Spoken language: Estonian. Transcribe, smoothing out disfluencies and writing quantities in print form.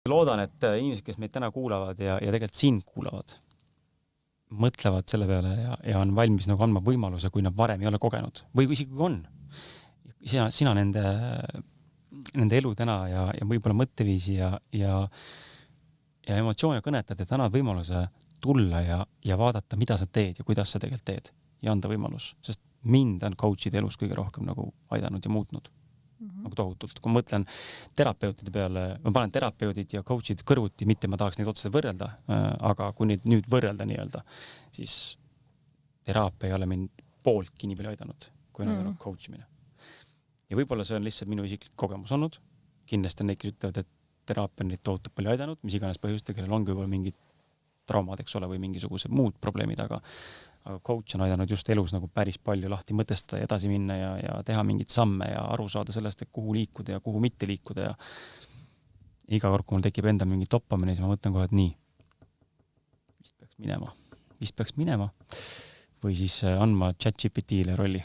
Loodan, et inimesed, kes meid täna kuulavad ja tegelikult sind kuulavad, mõtlevad selle peale ja on valmis nagu andma võimaluse, kui nad varem ei ole kogenud. Või isegi kui on. Sina nende elu täna ja võib-olla mõtteviisi ja emotsioone kõnetad, et annad võimaluse tulla ja vaadata, mida sa teed ja kuidas sa tegelikult teed ja anda võimalus. Sest mind on coach'ide elus kõige rohkem nagu aidanud ja muutnud. Nagu tohutult. Kui ma mõtlen terapeutide peale, ma panen terapeudid ja coach'id kõrvuti, mitte ma tahaks neid otseselt võrrelda, aga kui neid nüüd võrrelda nii-öelda, siis teraapia ei ole mind pooltki nii palju aidanud, kui on coach imine. Ja võib-olla see on lihtsalt minu isiklik kogemus olnud. Kindlasti on neid, kes ütlevad, et teraapia on neid tohutult palju aidanud, mis iganes põhjuste, kellel ongi võib-olla mingid traumad, eks ole, või mingisugused muud probleemid, aga coach on aidanud just elus nagu päris palju lahti mõtestada ja edasi minna ja teha mingid samme ja aru saada sellest, et kuhu liikuda ja kuhu mitte liikuda ja iga kord, kui mul tekib enda mingi toppamine, siis ma mõtlen kohe, et nii, vist peaks minema või siis andma ChatGPT-le rolli.